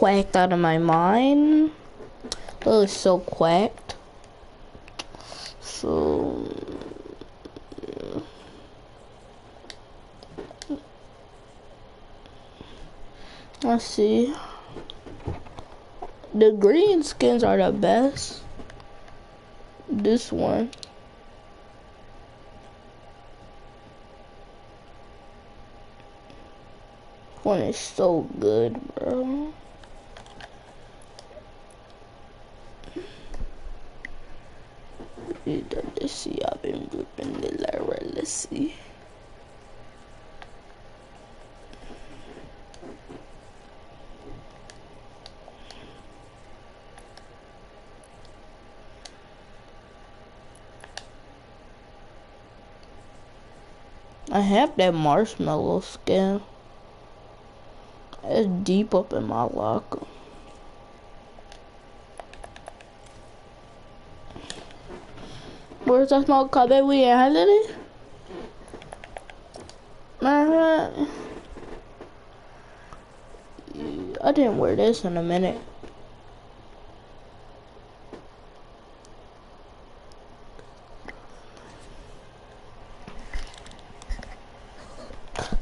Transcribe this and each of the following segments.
quacked out of my mind. That was so quacked. So let's see. The green skins are the best. This one is so good, bro. Let's see, I've been gripping the lever. Let's see. I have that marshmallow skin. It's deep up in my locker. Where's that small cubby we had it? Man, I didn't wear this in a minute.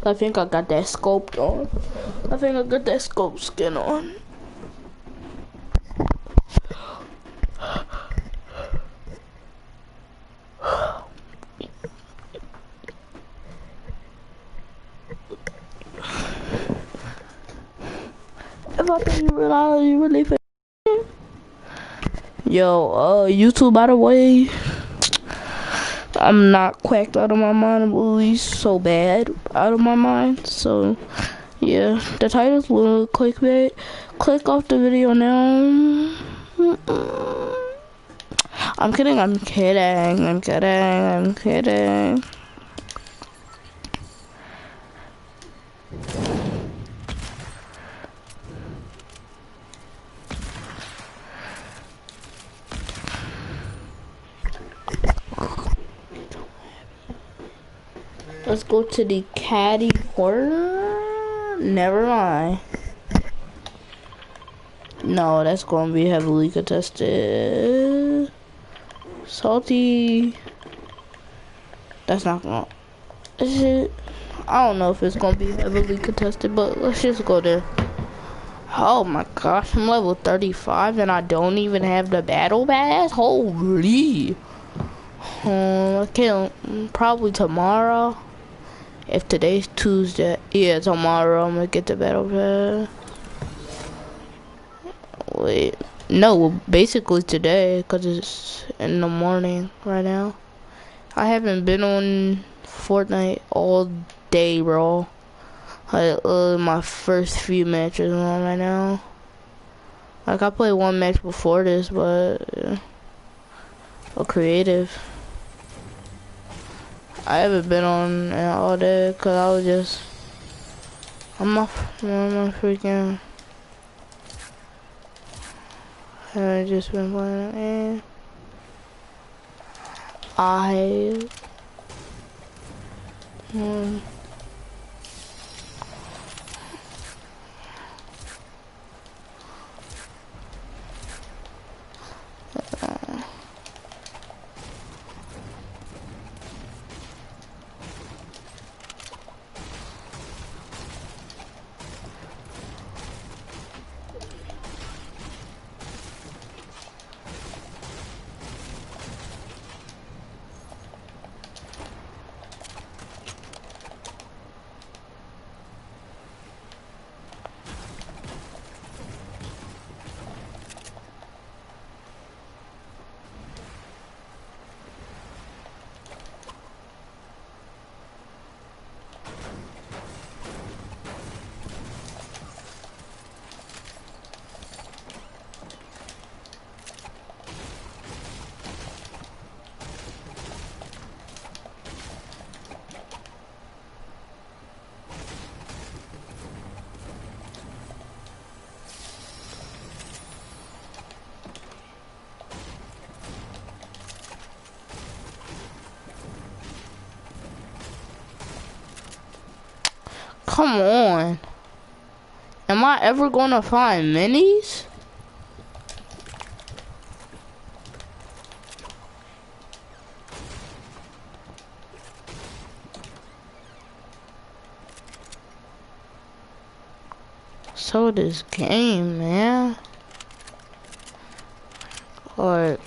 I think I got that scoped on. I think I got that scope skin on. If I think you realize you really fit. Yo, YouTube, by the way, I'm not quacked out of my mind. I'm really so bad out of my mind. So, yeah, the title's a little clickbait. Click off the video now. I'm kidding. Let's go to the caddy corner. Never mind. No, that's going to be heavily contested. Salty. That's not going to... Is it? I don't know if it's going to be heavily contested, but let's just go there. Oh my gosh, I'm level 35 and I don't even have the battle pass? Holy. I can't... Probably tomorrow. If today's Tuesday, yeah, tomorrow I'm gonna get the battle pass. Wait, no, basically today, because it's in the morning right now. I haven't been on Fortnite all day, bro. My first few matches on right now. Like, I played one match before this, but a creative. I haven't been on all day because I was just, I'm my freaking, I just been playing, Come on. Am I ever gonna find minis? So this game, man. Like,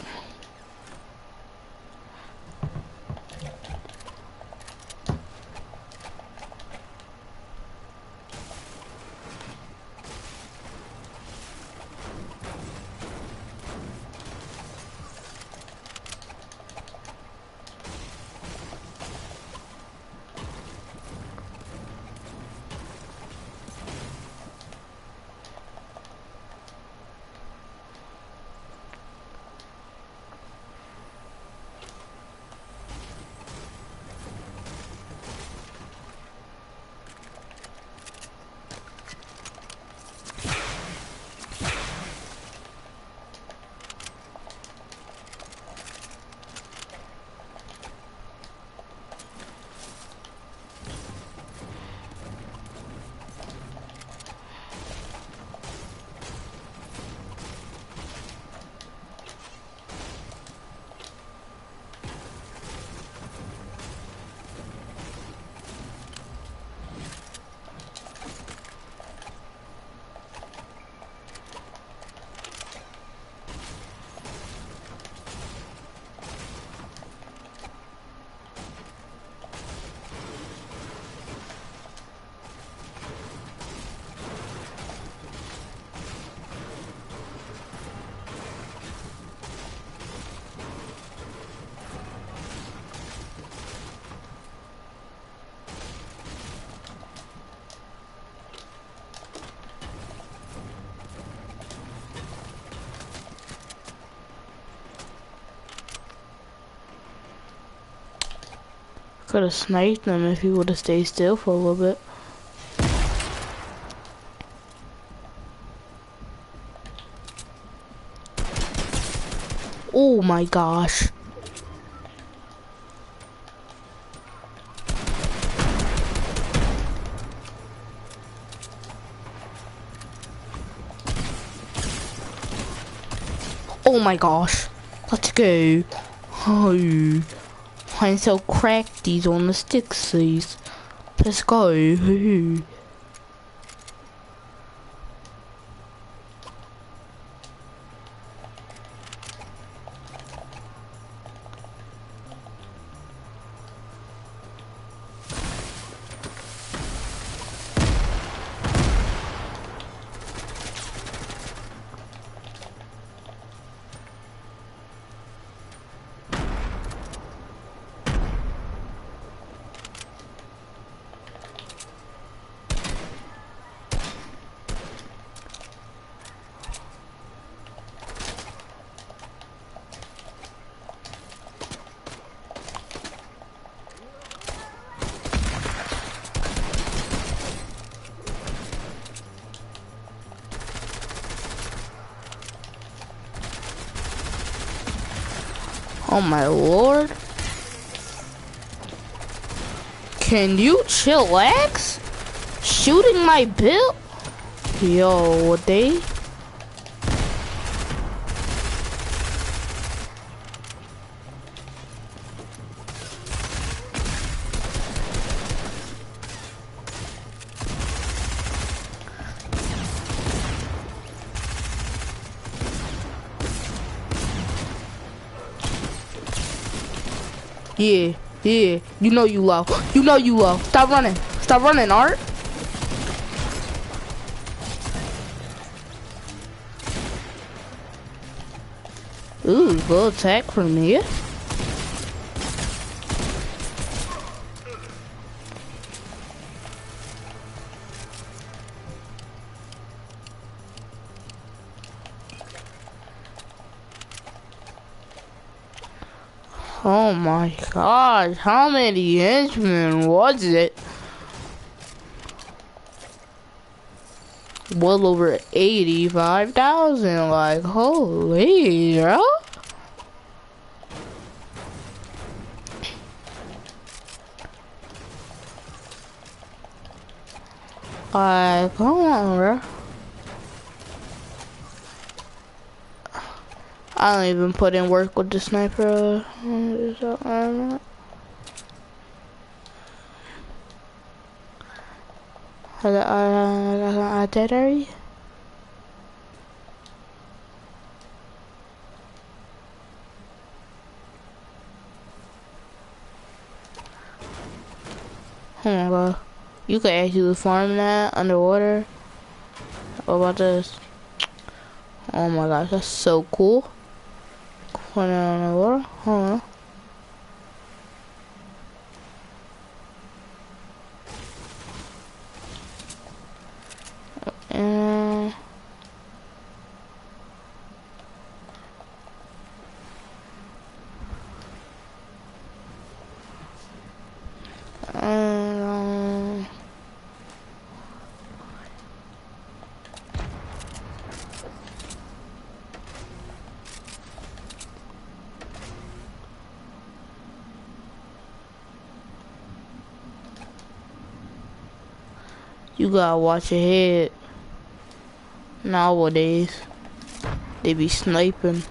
could have sniped them if he would have stayed still for a little bit. Oh my gosh. Oh my gosh. Let's go. Oh. I'm so cracked these on the sticks, please. Let's go. Oh my lord. Can you chillax? Shooting my bill? Yo, they? Yeah, yeah. You know you low. You know you low. Stop running. Stop running, Art. Ooh, good attack from here. Oh my gosh, how many henchmen was it? Well over 85,000, like holy, bro. Come on, bro. I don't even put in work with the sniper. So, I don't know. Artillery. Oh my god. You could actually farm that underwater. What about this? Oh my gosh, that's so cool. Put it underwater. Hold on. And you gotta watch your head. Nowadays, they be sniping.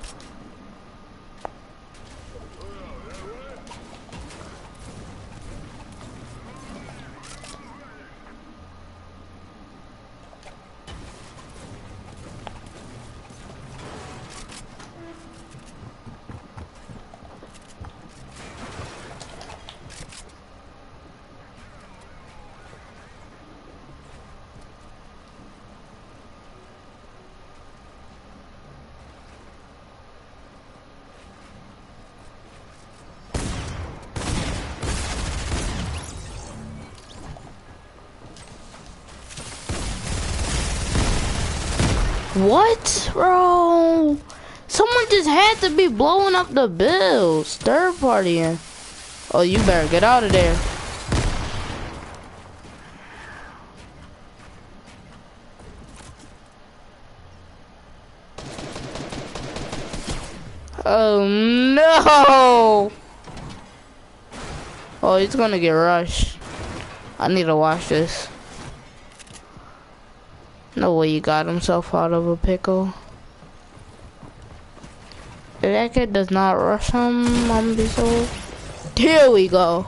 What, bro? Someone just had to be blowing up the bills. Third partying. Oh, you better get out of there. Oh no! Oh, he's gonna get rushed. I need to watch this. No way he got himself out of a pickle. If that kid does not rush him, I'm gonna be so... Here we go.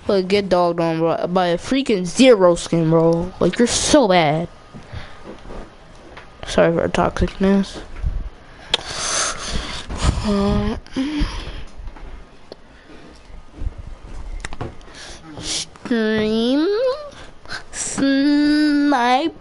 But get dogged on, bro, by a freaking zero skin, bro. Like, you're so bad. Sorry for the toxicness. Stream sniping.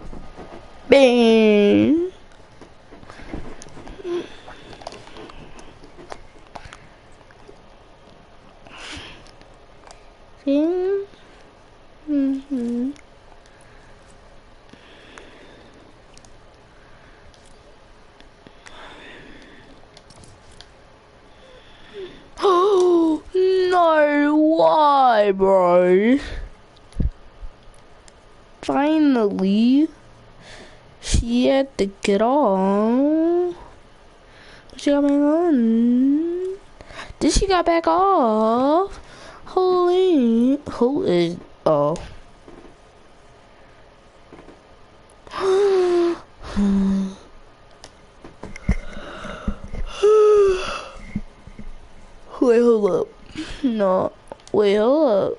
Oh no, why, bro? Finally, she had to get on. She got back on. Did she got back off? Holy, who is? Oh. Wait, hold up. No, wait, hold up.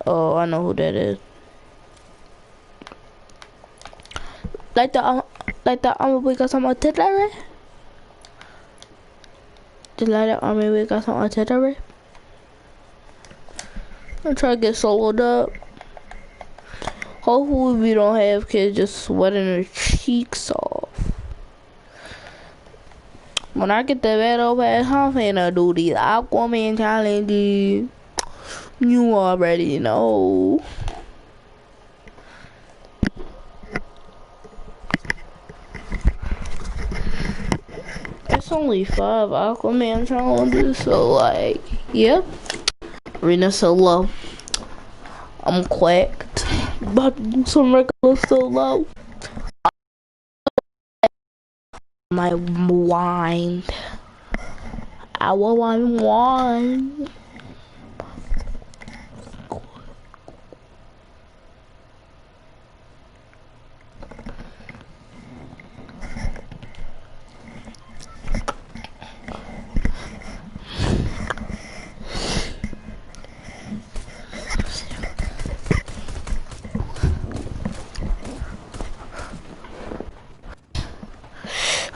Oh, I know who that is. Like the army we got some artillery. Just like the army we got some artillery. I'm trying to get soloed up. Hopefully we don't have kids just sweating their cheeks off. When I get the bed over at home, I'm finna do these Aquaman challenges. You already know. It's only 5 Aquaman challenges, so like, yep. Arena solo. I'm cwacked. About to do some regular solo. My wine. I want wine.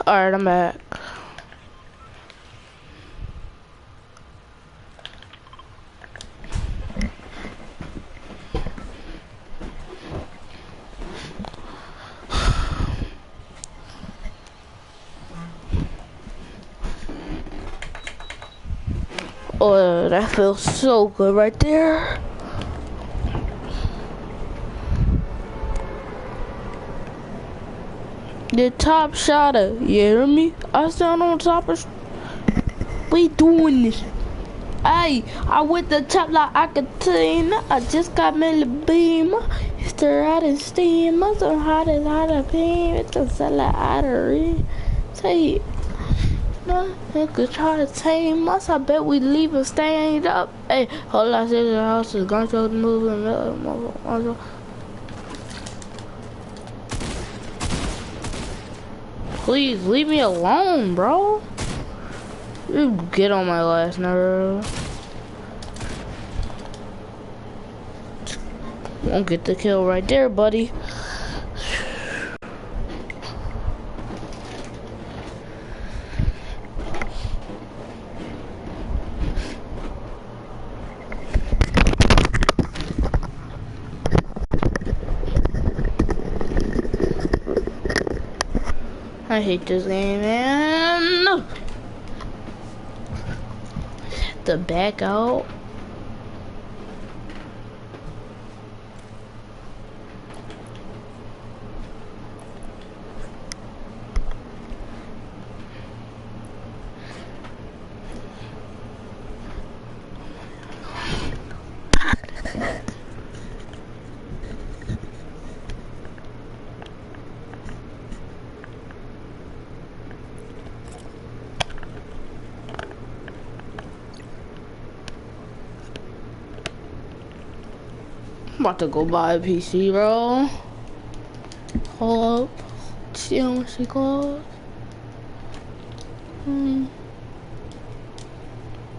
Alright, I'm back. Oh, that feels so good right there. The top shotter, you hear me? I stand on top of. We doing this. Hey, I went the top like I could tell. I just got me the beam. Stir out and steam. I'm so hot as hot a beam. It's a salad artery. Say, no, they could try to tame us. I bet we leave and stand up. Hey, hold on, I said the house is gonna show the moving. Please leave me alone, bro. You get on my last nerve. Won't get the kill right there, buddy. I hate this game, man. The back out. I'm about to go buy a PC, bro. Hold up. See how much it costs.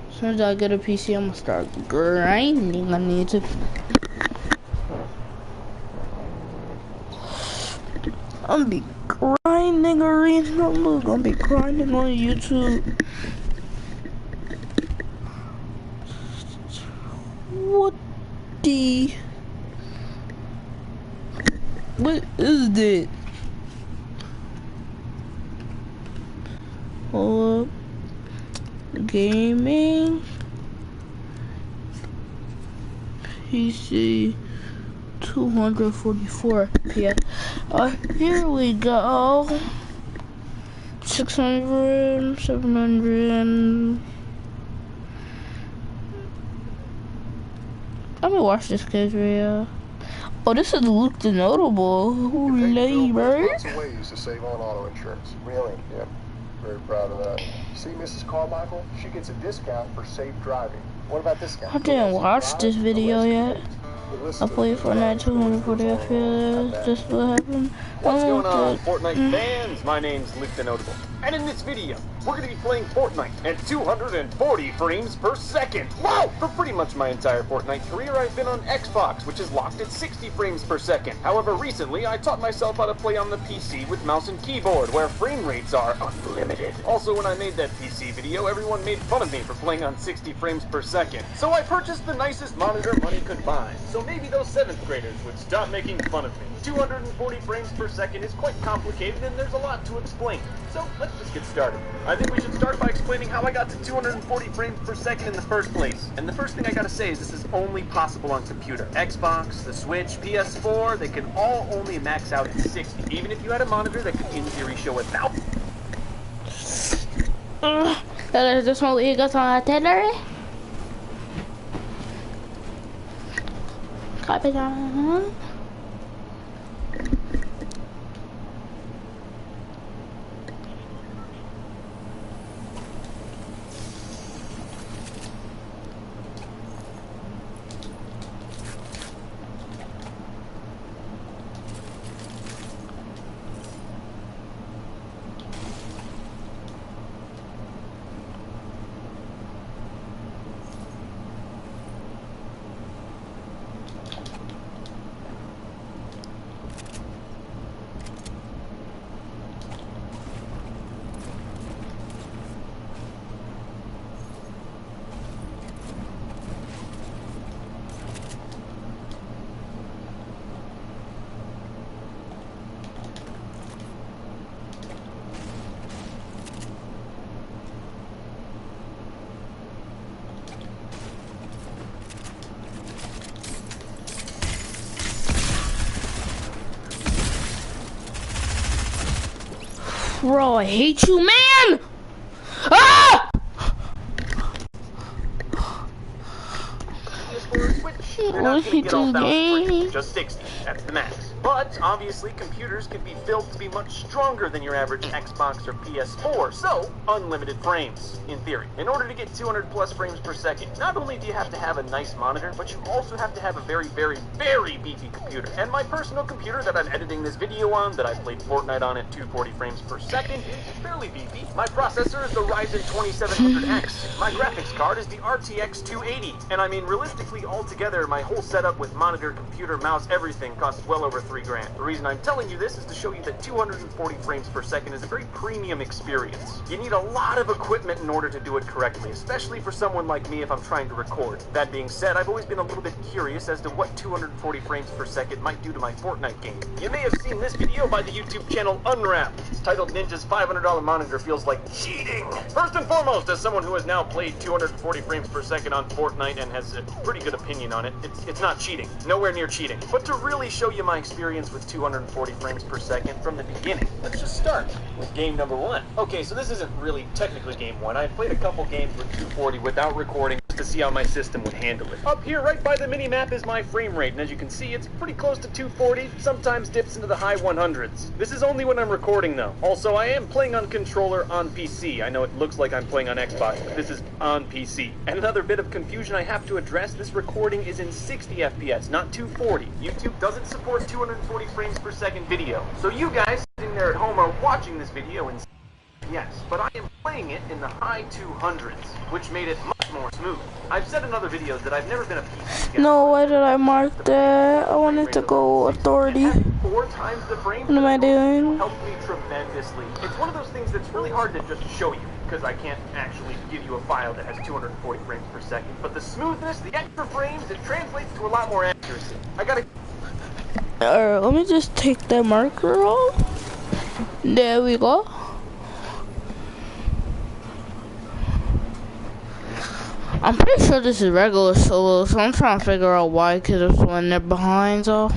As soon as I get a PC, I'm gonna start grinding. I need to. I'm gonna be grinding original. Gonna be grinding on YouTube. What the? What is that? Hold up. Gaming. PC 244 FPS. Here we go. 600, 700. Let me watch this kid's video. Oh, this is Luke the Notable. Labors. Lots of ways to save on auto insurance. Really? Yep. Very proud of that. See Mrs. Carmichael? She gets a discount for safe driving. What about this guy? I didn't watch this video yet. I played Fortnite 240 FPS. Just what happened. What's going on, Fortnite fans? My name's Luke the Notable. And in this video, we're going to be playing Fortnite at 240 frames per second. Wow! For pretty much my entire Fortnite career, I've been on Xbox, which is locked at 60 frames per second. However, recently, I taught myself how to play on the PC with mouse and keyboard, where frame rates are unlimited. Also, when I made that PC video, everyone made fun of me for playing on 60 frames per second. So I purchased the nicest monitor money could buy. So maybe those 7th graders would stop making fun of me. 240 frames per second is quite complicated, and there's a lot to explain. So let's just get started. I think we should start by explaining how I got to 240 frames per second in the first place. And the first thing I gotta say is this is only possible on computer. Xbox, the Switch, PS4, they can all only max out at 60. Even if you had a monitor that could in theory show 1,000. This one we got on artillery. Copy that. Bro, I hate you, man! Ah! Which you're not going to get all 1,000 frames, just 60. That's the max. But obviously, computers can be built to be much stronger than your average Xbox or PS4, so unlimited frames, in theory. In order to get 200 plus frames per second, not only do you have to have a nice monitor, but you also have to have a very, very, very beefy computer. And my personal computer that I'm editing this video on, that I played Fortnite on at 240 frames per second, is fairly beefy. My processor is the Ryzen 2700X. My graphics card is the RTX 280. And I mean, realistically, altogether, my whole setup with monitor, computer, mouse, everything costs well over $3,000. The reason I'm telling you this is to show you that 240 frames per second is a very premium experience. You need a lot of equipment in order to do it correctly, especially for someone like me if I'm trying to record. That being said, I've always been a little bit curious as to what 240 frames per second might do to my Fortnite game. You may have seen this video by the YouTube channel Unwrapped. It's titled Ninja's $500 Monitor Feels Like Cheating. First and foremost, as someone who has now played 240 frames per second on Fortnite and has a pretty good opinion on it, it's not cheating. Nowhere near cheating. But to really show you my experience with 240 frames per second from the beginning, let's just start with game number 1. Okay, so this isn't really technically game 1. I've played a couple games with 240 without recording just to see how my system would handle it. Up here, right by the mini-map, is my frame rate, and as you can see, it's pretty close to 240, sometimes dips into the high 100s. This is only when I'm recording, though. Also, I am playing on controller on PC. I know it looks like I'm playing on Xbox, but this is on PC. And another bit of confusion I have to address, this recording is in 60 FPS, not 240. YouTube doesn't support 240 frames per second video. So you guys sitting there at home are watching this video in yes, but I am playing it in the high 200s, which made it much more smooth. I've said in other videos that I've never been a PC guy. No, why did I mark that? I wanted to go authority. 4 times the frame What am I doing? helped me tremendously. It's one of those things that's really hard to just show you, because I can't actually give you a file that has 240 frames per second. But the smoothness, the extra frames, it translates to a lot more accuracy. I gotta... Alright, let me just take that marker off. There we go. I'm pretty sure this is regular solo, so I'm trying to figure out why, because it's when they're behind, so.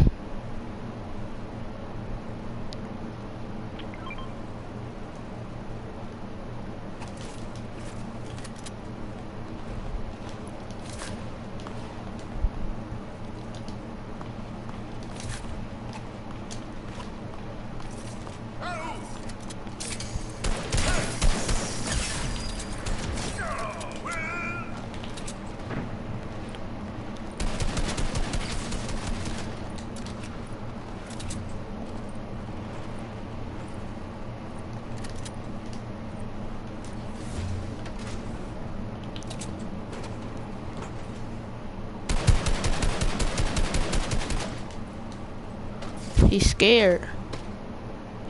He's scared.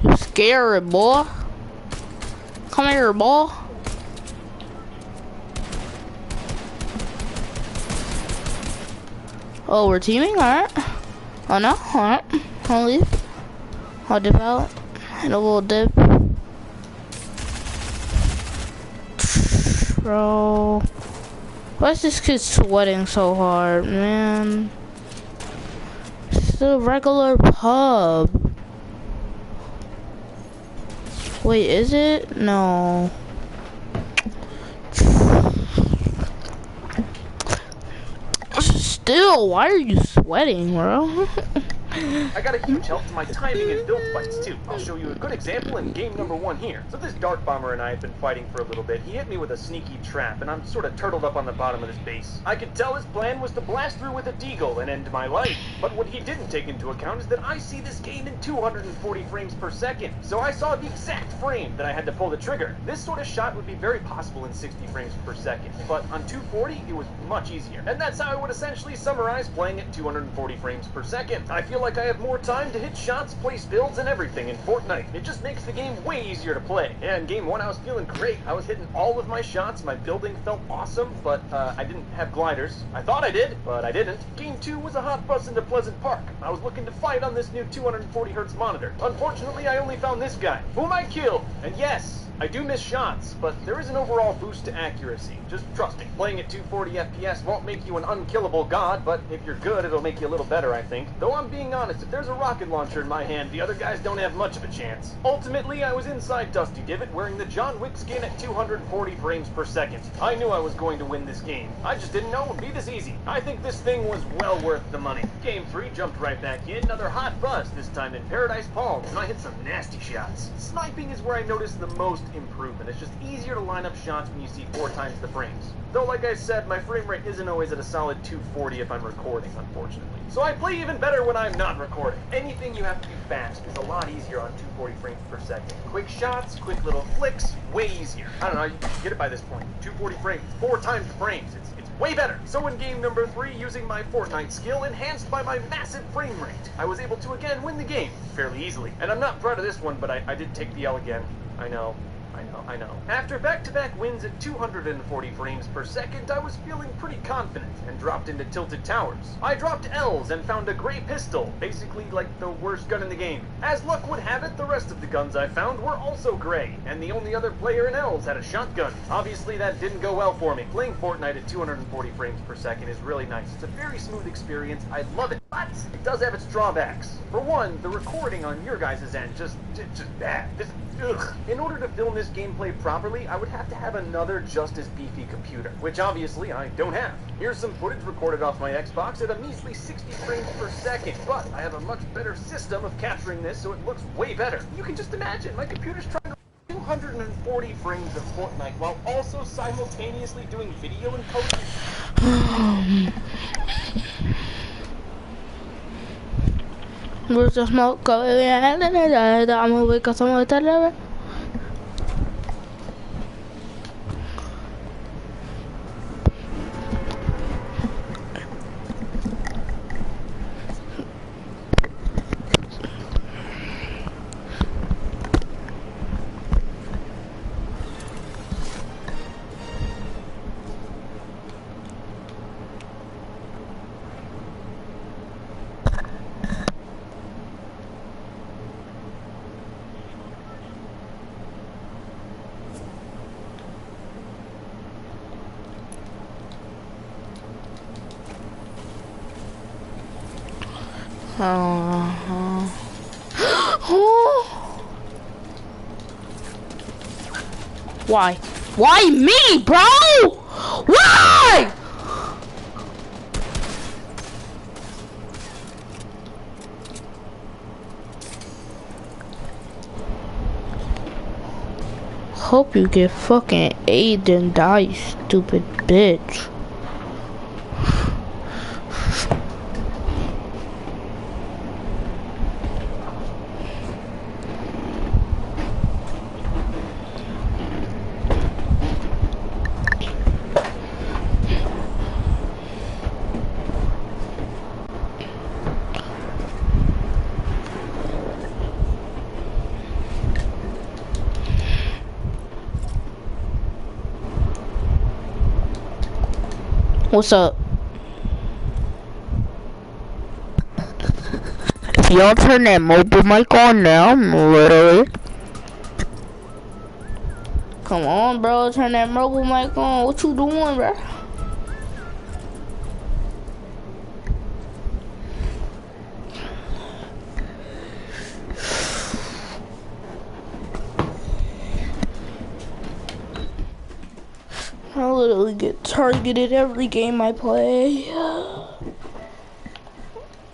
You scared, boy. Come here, boy. Oh, we're teaming? Alright. Oh no? Alright. I'll leave. I'll dip out. And a little dip. Bro. Why is this kid sweating so hard, man? It's a regular pub. Wait, is it? No. Still, why are you sweating, bro? I got a huge help to my timing and build fights too. I'll show you a good example in game number 1 here. So this Dark Bomber and I have been fighting for a little bit. He hit me with a sneaky trap, and I'm sort of turtled up on the bottom of this base. I could tell his plan was to blast through with a deagle and end my life. But what he didn't take into account is that I see this game in 240 frames per second. So I saw the exact frame that I had to pull the trigger. This sort of shot would be very possible in 60 frames per second, but on 240 it was much easier. And that's how I would essentially summarize playing at 240 frames per second. I feel like I have more time to hit shots, place builds, and everything in Fortnite. It just makes the game way easier to play. Yeah, in game 1 I was feeling great. I was hitting all of my shots, my building felt awesome, but I didn't have gliders. I thought I did, but I didn't. Game 2 was a hot bus into Pleasant Park. I was looking to fight on this new 240 Hz monitor. Unfortunately, I only found this guy, whom I killed. And yes, I do miss shots, but there is an overall boost to accuracy. Just trust me. Playing at 240 FPS won't make you an unkillable god, but if you're good, it'll make you a little better, I think. Though I'm being honest, if there's a rocket launcher in my hand, the other guys don't have much of a chance. Ultimately, I was inside Dusty Divot wearing the John Wick skin at 240 frames per second. I knew I was going to win this game. I just didn't know it would be this easy. I think this thing was well worth the money. Game 3 jumped right back in, another hot buzz, this time in Paradise Palms, and I hit some nasty shots. Sniping is where I noticed the most improvement. It's just easier to line up shots when you see 4 times the frames. Though, like I said, my frame rate isn't always at a solid 240 if I'm recording, unfortunately. So I play even better when I'm not recording. Anything you have to do fast is a lot easier on 240 frames per second. Quick shots, quick little flicks, way easier. I don't know, you get it by this point. 240 frames, 4 times the frames. It's way better. So in game number 3, using my Fortnite skill enhanced by my massive frame rate, I was able to again win the game fairly easily. And I'm not proud of this one, but I did take the L again. I know. After back-to-back wins at 240 frames per second, I was feeling pretty confident and dropped into Tilted Towers. I dropped L's and found a gray pistol, basically like the worst gun in the game. As luck would have it, the rest of the guns I found were also gray, and the only other player in L's had a shotgun. Obviously that didn't go well for me. Playing Fortnite at 240 frames per second is really nice. It's a very smooth experience. I love it, but it does have its drawbacks. For one, the recording on your guys' end just bad. Ugh. In order to film this gameplay properly, I would have to have another just as beefy computer, which obviously I don't have. Here's some footage recorded off my Xbox at a measly 60 frames per second, but I have a much better system of capturing this so it looks way better. You can just imagine, my computer's trying to 240 frames of Fortnite while also simultaneously doing video encoding. Where's the smoke going? I'm gonna wake up someone with that. Why? Why me, bro? Why? Hope you get fucking AIDS and die, you stupid bitch. What's up? Y'all turn that mobile mic on now, literally. Come on, bro, turn that mobile mic on. What you doing, bro? I literally get targeted every game I play.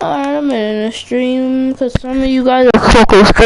Alright, I'm in a stream because some of you guys are fucking